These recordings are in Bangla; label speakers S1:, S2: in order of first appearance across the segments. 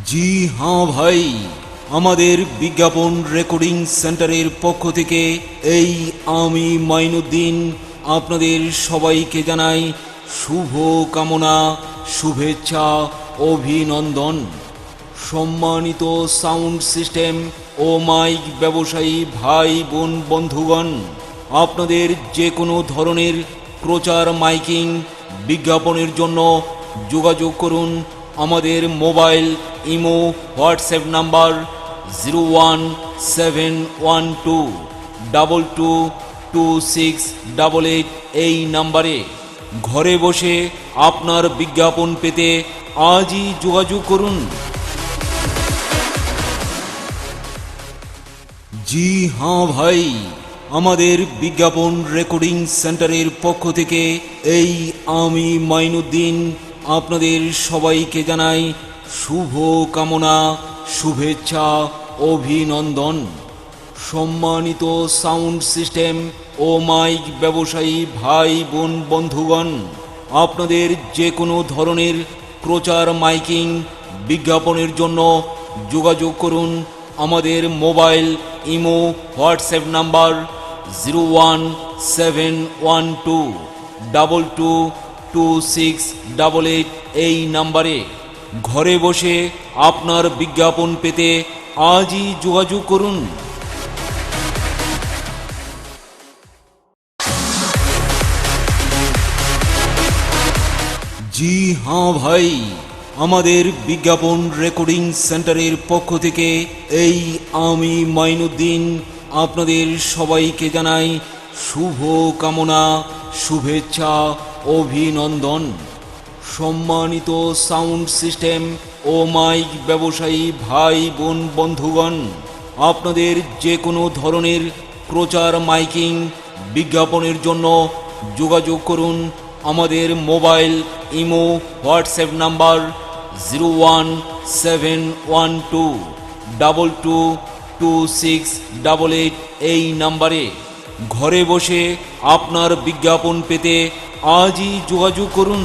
S1: জি হ্যাঁ ভাই, আমাদের বিজ্ঞাপন রেকর্ডিং সেন্টারের পক্ষ থেকে এই আমি মাইনুদ্দিন আপনাদের সবাইকে জানাই শুভ কামনা, শুভেচ্ছা, অভিনন্দন। সম্মানিত সাউন্ড সিস্টেম ও মাইক ব্যবসায়ী ভাই বোন বন্ধুগণ, আপনাদের যে কোনো ধরনের প্রচার মাইকিং বিজ্ঞাপনের জন্য যোগাযোগ করুন আমাদের মোবাইল, ইমো, হোয়াটসঅ্যাপ নাম্বার 01712222688 এই নাম্বারে। ঘরে বসে আপনার বিজ্ঞাপন পেতে আজই যোগাযোগ করুন। জি হ্যাঁ ভাই, আমাদের বিজ্ঞাপন রেকর্ডিং সেন্টারের পক্ষ থেকে এই আমি মাইনুদ্দিন আপনাদের সবাইকে জানাই শুভ কামনা, শুভেচ্ছা, অভিনন্দন। সম্মানিত সাউন্ড সিস্টেম ও মাইক ব্যবসায়ী ভাই বোন বন্ধুগণ, আপনাদের যে কোনো ধরনের প্রচার মাইকিং বিজ্ঞাপনের জন্য যোগাযোগ করুন আমাদের মোবাইল, ইমো, হোয়াটসঅ্যাপ নাম্বার 01712222688 এই নাম্বারে। ঘরে বসে আপনার বিজ্ঞাপন পেতে আজই যোগাযোগ করুন। জি হ্যাঁ ভাই, আমাদের বিজ্ঞাপন রেকর্ডিং সেন্টারের পক্ষ থেকে এই আমি মাইনুদ্দিন আপনাদের সবাইকে জানাই শুভ কামনা, শুভেচ্ছা, অভিনন্দন। সম্মানিত সাউন্ড সিস্টেম ও মাইক ব্যবসায়ী ভাই বোন বন্ধুগণ, আপনাদের যে কোনো ধরনের প্রচার মাইকিং বিজ্ঞাপনের জন্য যোগাযোগ করুন আমাদের মোবাইল, ইমো, হোয়াটসঅ্যাপ নাম্বার 01712222688 এই নাম্বারে। ঘরে বসে আপনার বিজ্ঞাপন পেতে আজই যোগাযোগ করুন।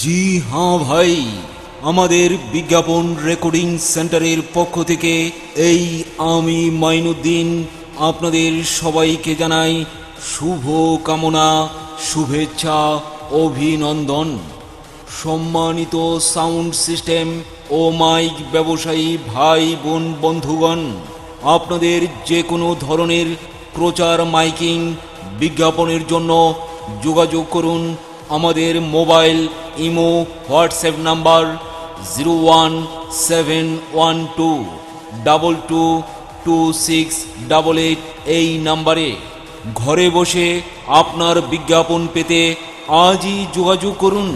S1: জি হ্যাঁ ভাই, আমাদের বিজ্ঞাপন রেকর্ডিং সেন্টারের পক্ষ থেকে এই আমি মাইনুদ্দিন আপনাদের সবাইকে জানাই শুভ কামনা, শুভেচ্ছা, অভিনন্দন। সম্মানিত সাউন্ড সিস্টেম ও মাইক ব্যবসায়ী ভাই বোন বন্ধুগণ, আপনাদের যে কোনো ধরনের প্রচার মাইকিং বিজ্ঞাপনের জন্য যোগাযোগ করুন আমাদের মোবাইল, ইমো, হোয়াটসঅ্যাপ নাম্বার 01712222688 এই নাম্বারে। ঘরে বসে আপনার বিজ্ঞাপন পেতে আজই যোগাযোগ করুন।